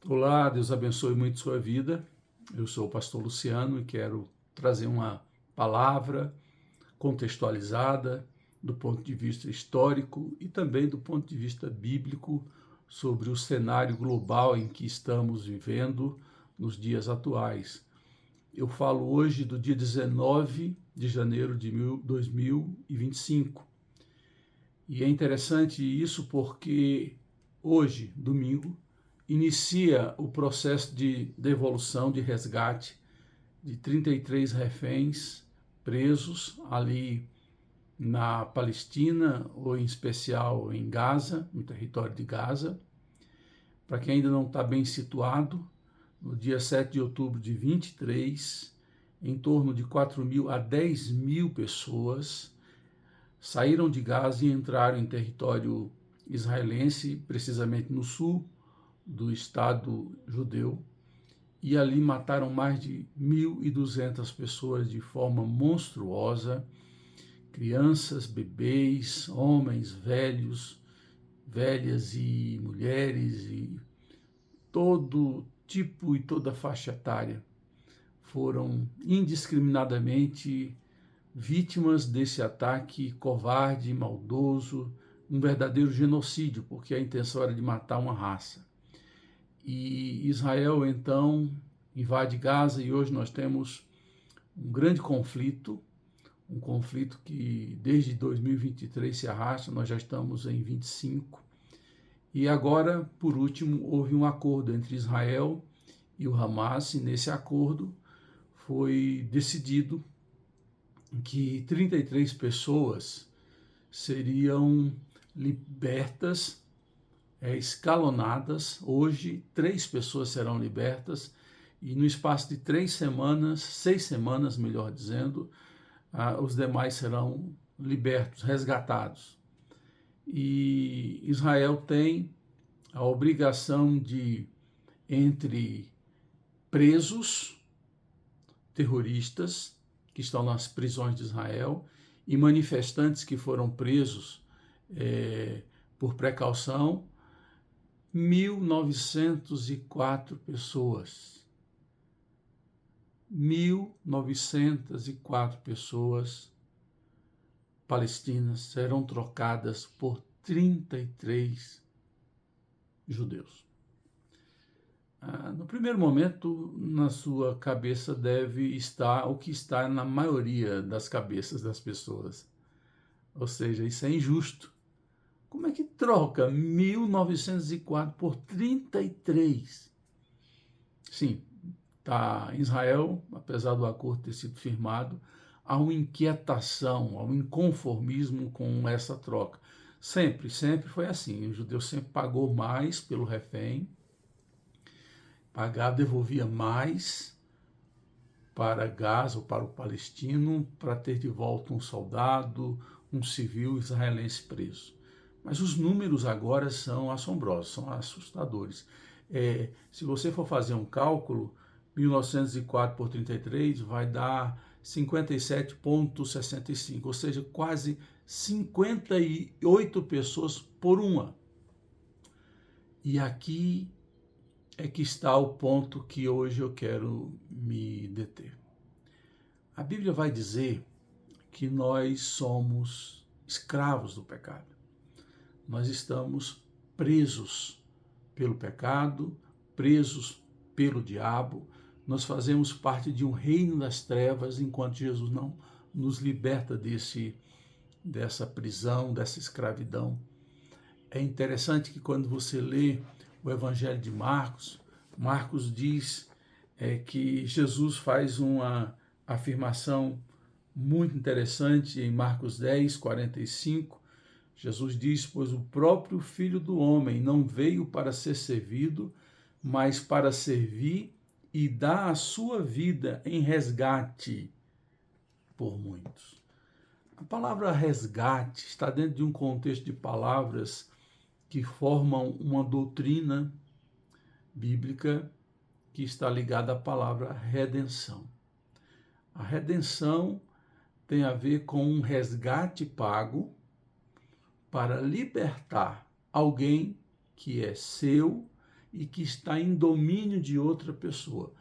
Olá, Deus abençoe muito sua vida. Eu sou o pastor Luciano e quero trazer uma palavra contextualizada do ponto de vista histórico e também do ponto de vista bíblico sobre o cenário global em que estamos vivendo nos dias atuais. Eu falo hoje do dia 19 de janeiro de 2025. E é interessante isso porque hoje, domingo, inicia o processo de devolução, de resgate de 33 reféns presos ali na Palestina, ou em especial em Gaza, no território de Gaza. Para quem ainda não está bem situado, no dia 7 de outubro de 23, em torno de 4.000 a 10.000 pessoas saíram de Gaza e entraram em território israelense, precisamente no sul do Estado judeu, e ali mataram mais de 1.200 pessoas de forma monstruosa, crianças, bebês, homens, velhos, velhas e mulheres, e todo tipo e toda faixa etária foram indiscriminadamente vítimas desse ataque covarde, maldoso, um verdadeiro genocídio, porque a intenção era de matar uma raça. E Israel, então, invade Gaza e hoje nós temos um grande conflito, um conflito que desde 2023 se arrasta, nós já estamos em 25. E agora, por último, houve um acordo entre Israel e o Hamas, e nesse acordo foi decidido que 33 pessoas seriam libertas, escalonadas. Hoje, 3 pessoas serão libertas e no espaço de 3 semanas, 6 semanas, melhor dizendo, os demais serão libertos, resgatados. E Israel tem a obrigação de, entre presos terroristas que estão nas prisões de Israel e manifestantes que foram presos por precaução, 1.904 pessoas. 1.904 pessoas palestinas serão trocadas por 33 judeus. No primeiro momento, na sua cabeça deve estar o que está na maioria das cabeças das pessoas. Ou seja, isso é injusto. Como é que troca 1.904 por 33? Sim, tá, em Israel, apesar do acordo ter sido firmado, há uma inquietação, há um inconformismo com essa troca. Sempre foi assim. O judeu sempre pagou mais pelo refém, pagava, devolvia mais para Gaza ou para o palestino para ter de volta um soldado, um civil israelense preso. Mas os números agora são assombrosos, são assustadores. Se você for fazer um cálculo, 1904 por 33 vai dar 57,65, ou seja, quase 58 pessoas por uma. E aqui é que está o ponto que hoje eu quero me deter. A Bíblia vai dizer que nós somos escravos do pecado. Nós estamos presos pelo pecado, presos pelo diabo. Nós fazemos parte de um reino das trevas enquanto Jesus não nos liberta dessa prisão, dessa escravidão. É interessante que quando você lê o Evangelho de Marcos, Marcos diz que Jesus faz uma afirmação muito interessante em Marcos 10, 45. Jesus diz: pois o próprio Filho do Homem não veio para ser servido, mas para servir e dar a sua vida em resgate por muitos. A palavra resgate está dentro de um contexto de palavras que formam uma doutrina bíblica que está ligada à palavra redenção. A redenção tem a ver com um resgate pago para libertar alguém que é seu, e que está em domínio de outra pessoa.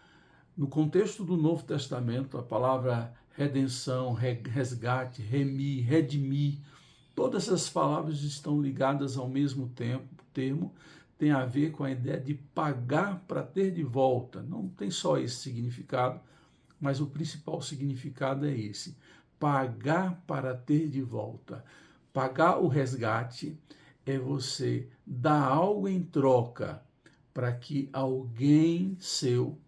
No contexto do Novo Testamento, a palavra redenção, resgate, remir, redimir, todas essas palavras estão ligadas ao mesmo termo, tem a ver com a ideia de pagar para ter de volta. Não tem só esse significado, mas o principal significado é esse: pagar para ter de volta. Pagar o resgate é você dar algo em troca para que alguém seu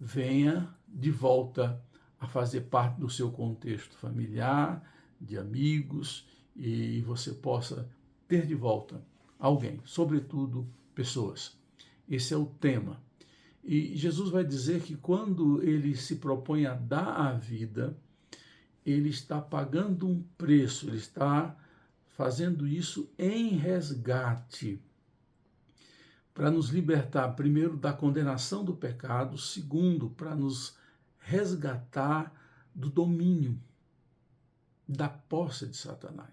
venha de volta a fazer parte do seu contexto familiar, de amigos, e você possa ter de volta alguém, sobretudo pessoas. Esse é o tema. E Jesus vai dizer que quando ele se propõe a dar a vida, ele está pagando um preço, ele está fazendo isso em resgate, para nos libertar, primeiro, da condenação do pecado, segundo, para nos resgatar do domínio, da posse de Satanás.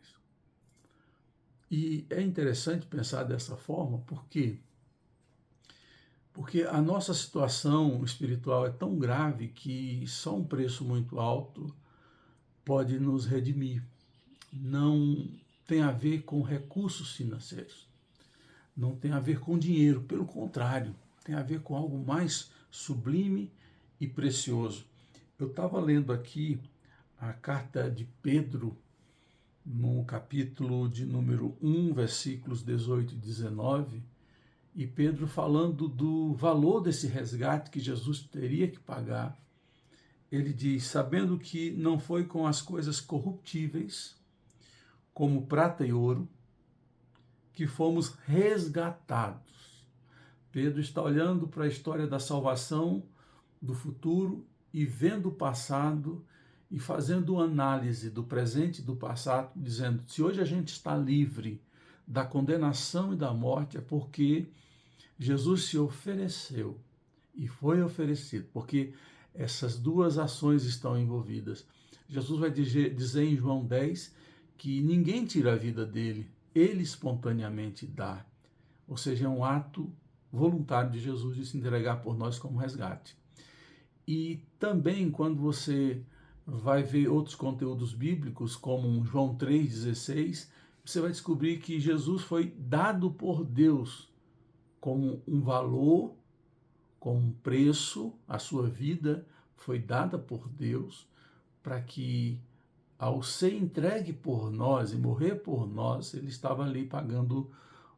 E é interessante pensar dessa forma, porque a nossa situação espiritual é tão grave que só um preço muito alto pode nos redimir. Não tem a ver com recursos financeiros, não tem a ver com dinheiro, pelo contrário, tem a ver com algo mais sublime e precioso. Eu estava lendo aqui a carta de Pedro, no capítulo de número 1, versículos 18 e 19, e Pedro falando do valor desse resgate que Jesus teria que pagar. Ele diz: sabendo que não foi com as coisas corruptíveis, como prata e ouro, que fomos resgatados. Pedro está olhando para a história da salvação do futuro e vendo o passado e fazendo uma análise do presente e do passado, dizendo: se hoje a gente está livre da condenação e da morte, é porque Jesus se ofereceu e foi oferecido, porque essas duas ações estão envolvidas. Jesus vai dizer em João 10 que ninguém tira a vida dele, ele espontaneamente dá. Ou seja, é um ato voluntário de Jesus de se entregar por nós como resgate. E também, quando você vai ver outros conteúdos bíblicos, como João 3,16, você vai descobrir que Jesus foi dado por Deus como um valor, como um preço, a sua vida foi dada por Deus para que, ao ser entregue por nós e morrer por nós, ele estava ali pagando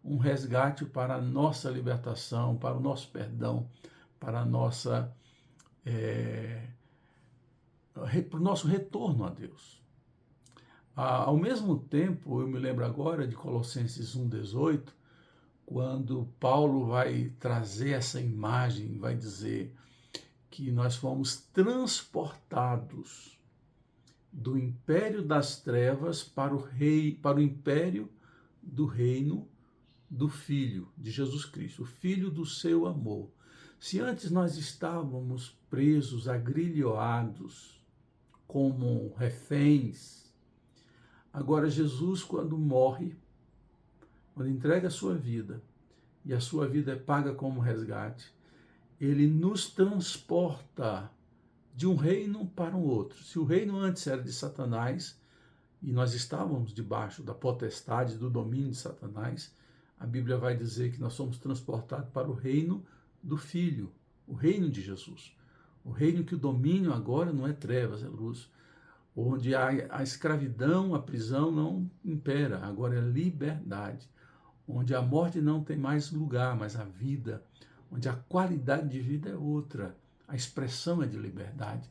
um resgate para a nossa libertação, para o nosso perdão, para a nossa, para o nosso retorno a Deus. Ao mesmo tempo, eu me lembro agora de Colossenses 1,18, quando Paulo vai trazer essa imagem, vai dizer que nós fomos transportados do império das trevas para o império do reino do Filho de Jesus Cristo, o Filho do seu amor. Se antes nós estávamos presos, agrilhoados, como reféns, agora Jesus, quando morre, quando entrega a sua vida, e a sua vida é paga como resgate, ele nos transporta de um reino para um outro. Se o reino antes era de Satanás, e nós estávamos debaixo da potestade, do domínio de Satanás, a Bíblia vai dizer que nós somos transportados para o reino do Filho, o reino de Jesus. O reino que o domínio agora não é trevas, é luz. Onde a escravidão, a prisão não impera, agora é liberdade. Onde a morte não tem mais lugar, mas a vida. Onde a qualidade de vida é outra, a expressão é de liberdade.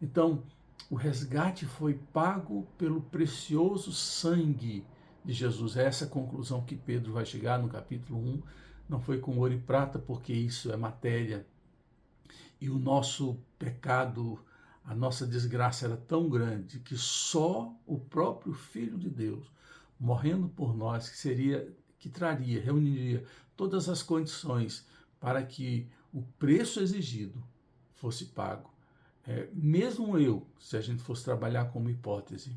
Então, o resgate foi pago pelo precioso sangue de Jesus. É essa a conclusão que Pedro vai chegar no capítulo 1. Não foi com ouro e prata, porque isso é matéria. E o nosso pecado, a nossa desgraça era tão grande que só o próprio Filho de Deus, morrendo por nós, que reuniria todas as condições para que o preço exigido fosse pago. Mesmo eu, se a gente fosse trabalhar como hipótese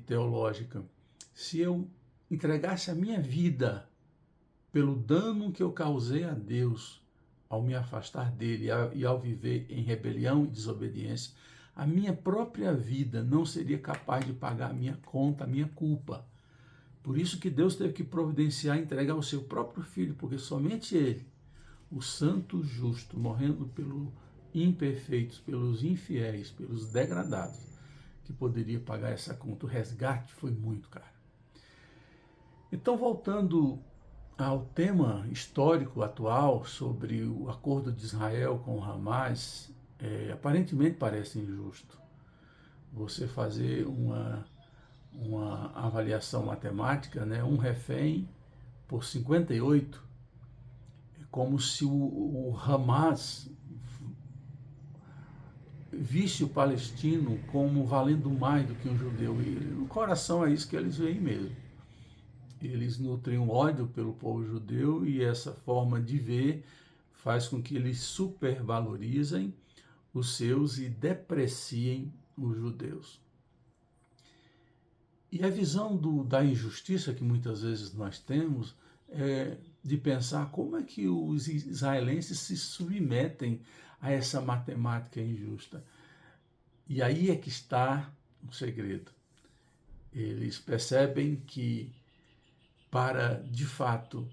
teológica, se eu entregasse a minha vida pelo dano que eu causei a Deus ao me afastar dele e ao viver em rebelião e desobediência, a minha própria vida não seria capaz de pagar a minha conta, a minha culpa. Por isso que Deus teve que providenciar e entregar o seu próprio filho, porque somente ele, o santo justo, morrendo pelos imperfeitos, pelos infiéis, pelos degradados, que poderia pagar essa conta. O resgate foi muito caro. Então, voltando ao tema histórico atual sobre o acordo de Israel com o Hamas, aparentemente parece injusto você fazer uma avaliação matemática, né? Um refém por 58, é como se o Hamas visse o palestino como valendo mais do que um judeu. E no coração é isso que eles veem mesmo. Eles nutrem um ódio pelo povo judeu e essa forma de ver faz com que eles supervalorizem os seus e depreciem os judeus. E a visão da injustiça que muitas vezes nós temos é de pensar como é que os israelenses se submetem a essa matemática injusta. E aí é que está o segredo. Eles percebem que para, de fato,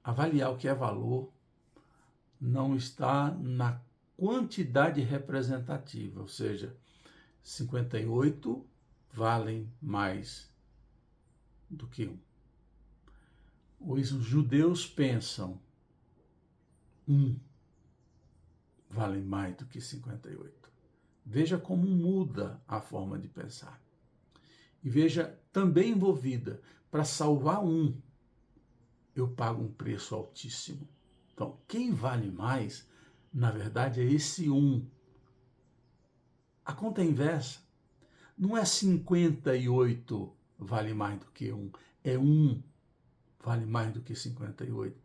avaliar o que é valor, não está na quantidade representativa, ou seja, 58 valem mais do que um. Os judeus pensam, vale mais do que 58. Veja como muda a forma de pensar. E veja, também envolvida, para salvar eu pago um preço altíssimo. Então, quem vale mais, na verdade, é esse A conta é inversa. Não é 58 vale mais do que é vale mais do que 58.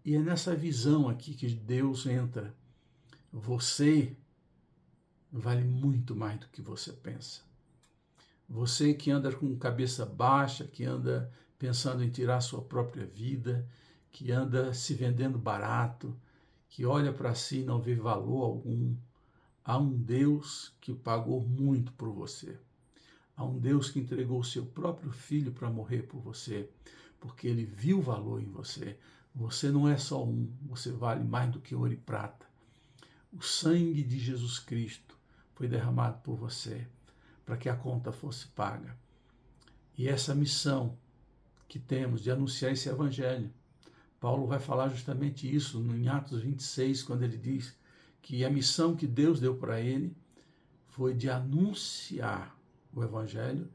E é nessa visão aqui que Deus entra. Você vale muito mais do que você pensa. Você que anda com cabeça baixa, que anda pensando em tirar sua própria vida, que anda se vendendo barato, que olha para si e não vê valor algum, há um Deus que pagou muito por você. Há um Deus que entregou o seu próprio filho para morrer por você, porque ele viu valor em você. Você não é só você vale mais do que ouro e prata. O sangue de Jesus Cristo foi derramado por você para que a conta fosse paga. E essa missão que temos de anunciar esse evangelho, Paulo vai falar justamente isso em Atos 26, quando ele diz que a missão que Deus deu para ele foi de anunciar o evangelho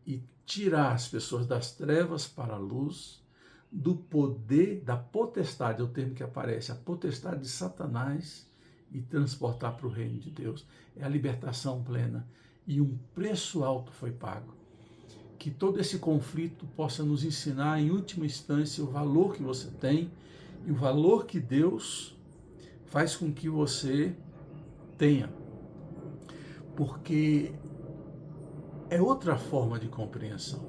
e tirar as pessoas das trevas para a luz, do poder, da potestade, é o termo que aparece, a potestade de Satanás, e transportar para o reino de Deus. É a libertação plena. E um preço alto foi pago. Que todo esse conflito possa nos ensinar, em última instância, o valor que você tem e o valor que Deus faz com que você tenha. Porque é outra forma de compreensão.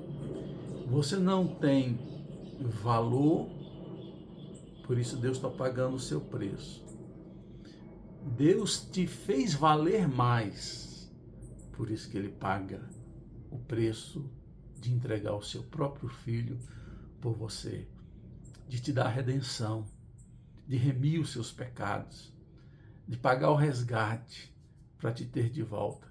Você não tem valor, por isso Deus está pagando o seu preço. Deus te fez valer mais, por isso que Ele paga o preço de entregar o seu próprio filho por você, de te dar a redenção, de remir os seus pecados, de pagar o resgate para te ter de volta.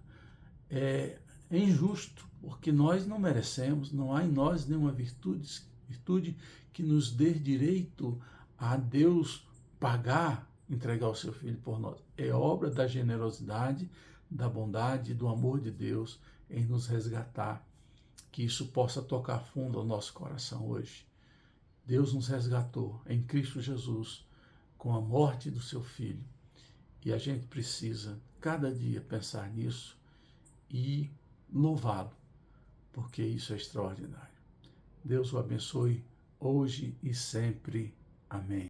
É injusto, porque nós não merecemos, não há em nós nenhuma virtude que nos dê direito a Deus pagar, entregar o seu filho por nós. É obra da generosidade, da bondade, do amor de Deus em nos resgatar. Que isso possa tocar fundo ao nosso coração hoje. Deus nos resgatou em Cristo Jesus com a morte do seu Filho. E a gente precisa, cada dia, pensar nisso e louvá-lo, porque isso é extraordinário. Deus o abençoe hoje e sempre. Amém.